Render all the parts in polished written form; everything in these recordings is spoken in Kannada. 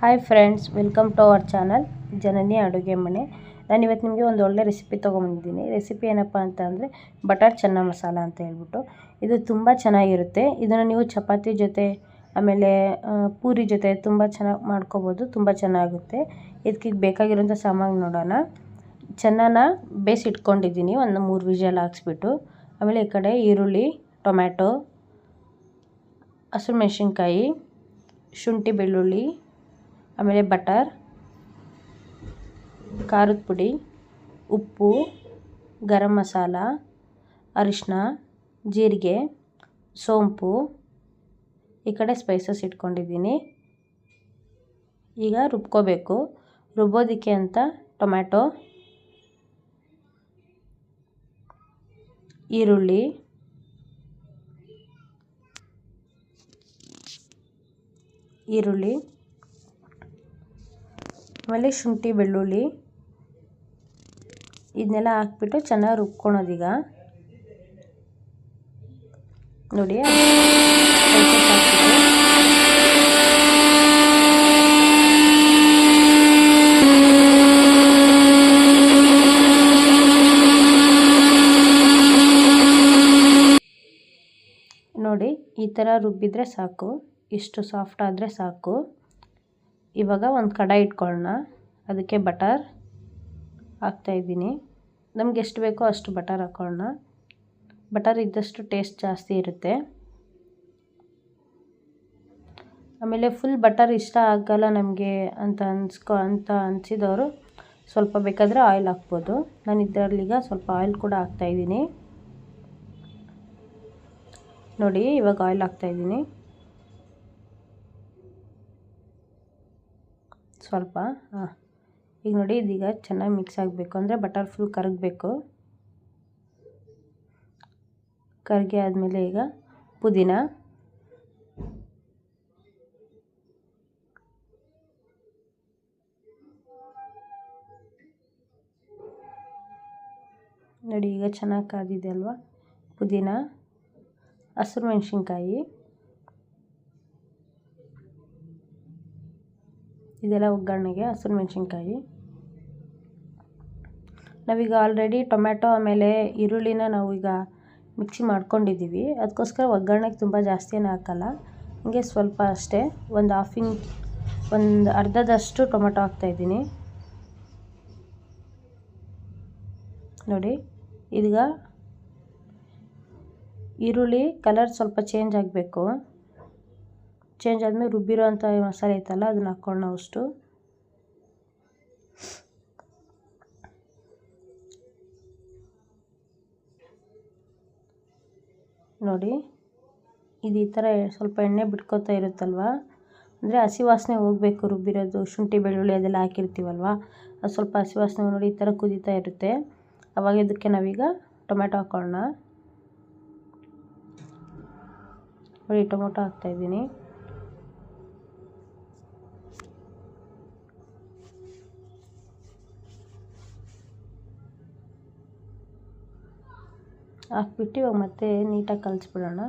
Hi friends, welcome to our channel Janani ಅಡುಗೆ ಮನೆ. ನಾನು ಇವತ್ತು ನಿಮಗೆ ಒಂದು ಒಳ್ಳೆ ರೆಸಿಪಿ ತೊಗೊಂಬಂದಿದ್ದೀನಿ. ರೆಸಿಪಿ ಏನಪ್ಪ ಅಂತ ಅಂದರೆ ಬಟರ್ ಚೆನ್ನ ಮಸಾಲ ಅಂತ ಹೇಳ್ಬಿಟ್ಟು. ಇದು ತುಂಬ ಚೆನ್ನಾಗಿರುತ್ತೆ. ಇದನ್ನು ನೀವು ಚಪಾತಿ ಜೊತೆ ಆಮೇಲೆ ಪೂರಿ ಜೊತೆ ತುಂಬ ಚೆನ್ನಾಗಿ ಮಾಡ್ಕೋಬೋದು. ತುಂಬ ಚೆನ್ನಾಗುತ್ತೆ. ಇದಕ್ಕೆ ಬೇಕಾಗಿರೋಂಥ ಸಾಮಾನು ನೋಡೋಣ. ಚೆನ್ನಾನ ಬೇಯಿಸಿಟ್ಕೊಂಡಿದ್ದೀನಿ, ಒಂದು 3 ವಿಷಲ್ ಹಾಕ್ಸ್ಬಿಟ್ಟು. ಆಮೇಲೆ ಈ ಕಡೆ ಈರುಳ್ಳಿ, ಟೊಮ್ಯಾಟೊ, ಹಸಿಮೆಣಸಿನ್ಕಾಯಿ, ಶುಂಠಿ ಬೆಳ್ಳುಳ್ಳಿ, ಆಮೇಲೆ ಬಟರ್, ಖಾರದ ಪುಡಿ, ಉಪ್ಪು, ಗರಂ ಮಸಾಲ, ಅರಿಶಿನ, ಜೀರಿಗೆ, ಸೋಂಪು, ಈ ಕಡೆ ಸ್ಪೈಸಸ್ ಇಟ್ಕೊಂಡಿದ್ದೀನಿ. ಈಗ ರುಬ್ಕೋಬೇಕು. ರುಬ್ಬೋದಕ್ಕೆ ಅಂತ ಟೊಮ್ಯಾಟೊ, ಈರುಳ್ಳಿ, ಆಮೇಲೆ ಶುಂಠಿ ಬೆಳ್ಳುಳ್ಳಿ ಇದನ್ನೆಲ್ಲ ಹಾಕ್ಬಿಟ್ಟು ಚೆನ್ನಾಗಿ ರುಬ್ಕೊಳೋದೀಗ. ನೋಡಿ, ನೋಡಿ ಈ ಥರ ರುಬ್ಬಿದರೆ ಸಾಕು. ಇಷ್ಟು ಸಾಫ್ಟ್ ಆದರೆ ಸಾಕು. ಇವಾಗ ಒಂದು ಕಡಾಯಿ ಇಟ್ಕೊಳ್ಳೋಣ. ಅದಕ್ಕೆ ಬಟರ್ ಹಾಕ್ತಾಯಿದ್ದೀನಿ. ನಮ್ಗೆ ಎಷ್ಟು ಬೇಕೋ ಅಷ್ಟು ಬಟರ್ ಹಾಕ್ಕೊಳ್ಳೋಣ. ಬಟರ್ ಇದ್ದಷ್ಟು ಟೇಸ್ಟ್ ಜಾಸ್ತಿ ಇರುತ್ತೆ. ಆಮೇಲೆ ಫುಲ್ ಬಟರ್ ಇಷ್ಟ ಆಗಲ್ಲ ನಮಗೆ ಅಂತ ಅನಿಸಿದವರು ಸ್ವಲ್ಪ ಬೇಕಾದರೆ ಆಯಿಲ್ ಹಾಕ್ಬೋದು. ನಾನು ಇದರಲ್ಲೀಗ ಸ್ವಲ್ಪ ಆಯಿಲ್ ಕೂಡ ಹಾಕ್ತಾಯಿದ್ದೀನಿ. ನೋಡಿ, ಇವಾಗ ಆಯಿಲ್ ಹಾಕ್ತಾಯಿದ್ದೀನಿ ಸ್ವಲ್ಪ. ಈಗ ನೋಡಿ, ಇದೀಗ ಚೆನ್ನಾಗಿ ಮಿಕ್ಸ್ ಆಗಬೇಕು. ಅಂದರೆ ಬಟರ್ ಫುಲ್ ಕರಗಬೇಕು. ಕರಗಿ ಆದಮೇಲೆ ಈಗ ಪುದೀನ, ನೋಡಿ ಈಗ ಚೆನ್ನಾಗಿ ಕಾದಿದೆ ಅಲ್ವಾ. ಪುದೀನ, ಹಸಿರು ಮೆಣಸಿನ್ಕಾಯಿ, ಇದೆಲ್ಲ ಒಗ್ಗರಣೆಗೆ. ಹಸಿರು ಮೆಣಸಿನ್ಕಾಯಿ ನಾವೀಗ ಆಲ್ರೆಡಿ ಟೊಮ್ಯಾಟೊ ಆಮೇಲೆ ಈರುಳ್ಳಿನ ನಾವು ಈಗ ಮಿಕ್ಸಿ ಮಾಡ್ಕೊಂಡಿದ್ದೀವಿ. ಅದಕ್ಕೋಸ್ಕರ ಒಗ್ಗರಣೆಗೆ ತುಂಬ ಜಾಸ್ತಿ ಏನು ಹಾಕಲ್ಲ. ಹೀಗೆ ಸ್ವಲ್ಪ ಅಷ್ಟೇ, ಒಂದು ಅರ್ಧದಷ್ಟು ಟೊಮೆಟೊ ಹಾಕ್ತಾಯಿದ್ದೀನಿ. ನೋಡಿ, ಈಗ ಈರುಳ್ಳಿ ಕಲರ್ ಸ್ವಲ್ಪ ಚೇಂಜ್ ಆಗಬೇಕು. ಚೇಂಜ್ ಆದಮೇಲೆ ರುಬ್ಬಿರೋ ಅಂಥ ಮಸಾಲೆ ಐತಲ್ಲ, ಅದನ್ನ ಹಾಕ್ಕೊಳ್ಳೋಣ ಅಷ್ಟು. ನೋಡಿ, ಇದು ಈ ಥರ ಸ್ವಲ್ಪ ಎಣ್ಣೆ ಬಿಟ್ಕೋತಾ ಇರುತ್ತಲ್ವ, ಅಂದರೆ ಹಸಿ ವಾಸನೆ ಹೋಗಬೇಕು. ರುಬ್ಬಿರೋದು ಶುಂಠಿ ಬೆಳ್ಳುಳ್ಳಿ ಅದೆಲ್ಲ ಹಾಕಿರ್ತೀವಲ್ವ, ಅದು ಸ್ವಲ್ಪ ಹಸಿ ವಾಸನೆ ನೋಡಿ ಈ ಥರ ಕುದೀತಾ ಇರುತ್ತೆ. ಆವಾಗ ಇದಕ್ಕೆ ನಾವೀಗ ಟೊಮೆಟೊ ಹಾಕ್ಕೊಳ್ಳೋಣ. ನೋಡಿ, ಟೊಮೆಟೊ ಹಾಕ್ತಾಯಿದ್ದೀನಿ. ಹಾಕ್ಬಿಟ್ಟು ಇವಾಗ ಮತ್ತೆ ನೀಟಾಗಿ ಕಲಿಸ್ಬಿಡೋಣ.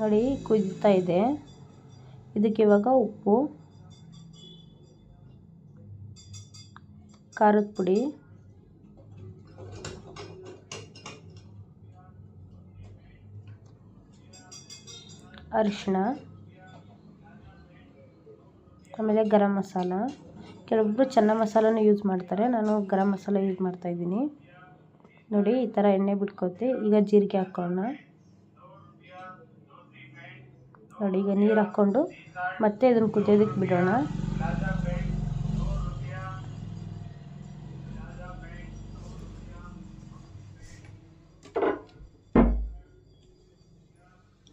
ನೋಡಿ, ಕುದೀತಾ ಇದೆ. ಇದಕ್ಕೆ ಇವಾಗ ಉಪ್ಪು, ಖಾರದ ಪುಡಿ, ಅರಿಶಿನ, ಆಮೇಲೆ ಗರಂ ಮಸಾಲ. ಕೆಲವೊಬ್ಬರು ಚೆನ್ನ ಮಸಾಲನೂ ಯೂಸ್ ಮಾಡ್ತಾರೆ, ನಾನು ಗರಂ ಮಸಾಲ ಯೂಸ್ ಮಾಡ್ತಾಯಿದ್ದೀನಿ. ನೋಡಿ, ಈ ಥರ ಎಣ್ಣೆ ಬಿಟ್ಕೋತೆ. ಈಗ ಜೀರಿಗೆ ಹಾಕ್ಕೊಳ್ಳೋಣ. ನೋಡಿ, ಈಗ ನೀರು ಹಾಕ್ಕೊಂಡು ಮತ್ತೆ ಇದನ್ನು ಕುದಿಯೋದಕ್ಕೆ ಬಿಡೋಣ.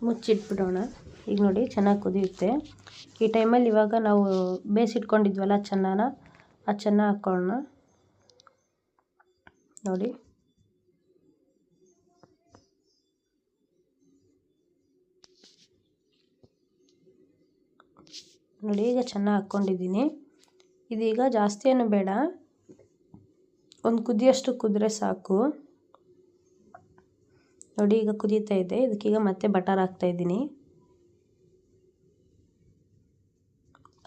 ಮುಚ್ಚಿಟ್ಬಿಡೋಣ. ಈಗ ನೋಡಿ, ಚೆನ್ನಾಗಿ ಕುದಿಯುತ್ತೆ. ಈ ಟೈಮಲ್ಲಿ ಇವಾಗ ನಾವು ಬೇಯಿಸಿಟ್ಕೊಂಡಿದ್ವಲ್ಲ ಚೆನ್ನಾನ, ಆ ಚೆನ್ನ ಹಾಕ್ಕೊಳ್ಳೋಣ. ನೋಡಿ, ಈಗ ಚೆನ್ನಾಗಿ ಹಾಕ್ಕೊಂಡಿದ್ದೀನಿ. ಇದೀಗ ಜಾಸ್ತಿ ಏನು ಬೇಡ, ಒಂದು ಕುದಿಯಷ್ಟು ಕುದ್ರೆ ಸಾಕು ನೋಡಿ. ಈಗ ಕುದೀತಾ ಇದೆ. ಇದಕ್ಕೀಗ ಮತ್ತೆ ಬಟರ್ ಹಾಕ್ತಾಯಿದ್ದೀನಿ.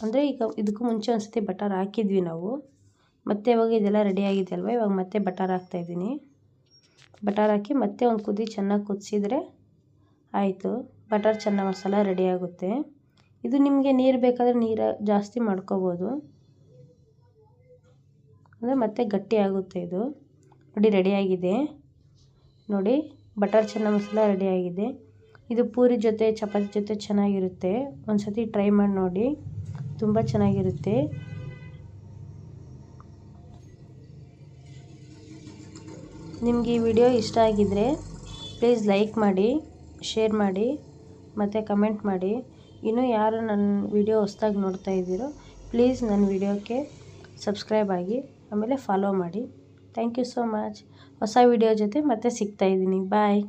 ಅಂದರೆ ಈಗ ಇದಕ್ಕೂ ಮುಂಚೆ ಒಂದು ಸತಿ ಬಟರ್ ಹಾಕಿದ್ವಿ ನಾವು. ಮತ್ತೆ ಇವಾಗ ಇದೆಲ್ಲ ರೆಡಿ ಆಗಿದೆ ಅಲ್ವ, ಇವಾಗ ಮತ್ತೆ ಬಟರ್ ಹಾಕ್ತಾಯಿದ್ದೀನಿ. ಬಟರ್ ಹಾಕಿ ಮತ್ತೆ ಒಂದು ಕುದಿ ಚೆನ್ನಾಗಿ ಕುದಿಸಿದ್ರೆ ಆಯಿತು, ಬಟರ್ ಚೆನ್ನ ಮಸಾಲ ರೆಡಿ ಆಗುತ್ತೆ. ಇದು ನಿಮಗೆ ನೀರು ಬೇಕಾದರೆ ನೀರು ಜಾಸ್ತಿ ಮಾಡ್ಕೋಬೋದು, ಅಂದರೆ ಮತ್ತೆ ಗಟ್ಟಿ ಆಗುತ್ತೆ ಇದು. ನೋಡಿ ರೆಡಿಯಾಗಿದೆ ನೋಡಿ, ಬಟರ್ ಚೆನ್ನ ಮಸಾಲ ರೆಡಿಯಾಗಿದೆ. ಇದು ಪೂರಿ ಜೊತೆ ಚಪಾತಿ ಜೊತೆ ಚೆನ್ನಾಗಿರುತ್ತೆ. ಒಂದು ಸತಿ ಟ್ರೈ ಮಾಡಿ ನೋಡಿ, ತುಂಬ ಚೆನ್ನಾಗಿರುತ್ತೆ. ನಿಮಗೆ ಈ ವಿಡಿಯೋ ಇಷ್ಟ ಆಗಿದ್ದರೆ ಪ್ಲೀಸ್ ಲೈಕ್ ಮಾಡಿ, ಶೇರ್ ಮಾಡಿ ಮತ್ತು ಕಮೆಂಟ್ ಮಾಡಿ. ಇನ್ನೂ ಯಾರು ನನ್ನ ವಿಡಿಯೋ ಹೊಸ್ದಾಗಿ ನೋಡ್ತಾ ಇದ್ದೀರೋ ಪ್ಲೀಸ್ ನನ್ನ ವಿಡಿಯೋಕ್ಕೆ ಸಬ್ಸ್ಕ್ರೈಬ್ ಆಗಿ, ಆಮೇಲೆ ಫಾಲೋ ಮಾಡಿ. Thank you so much. ಹೊಸ ವಿಡಿಯೋ ಜೊತೆ ಮತ್ತೆ ಸಿಗ್ತಾಯಿದ್ದೀನಿ. ಬಾಯ್.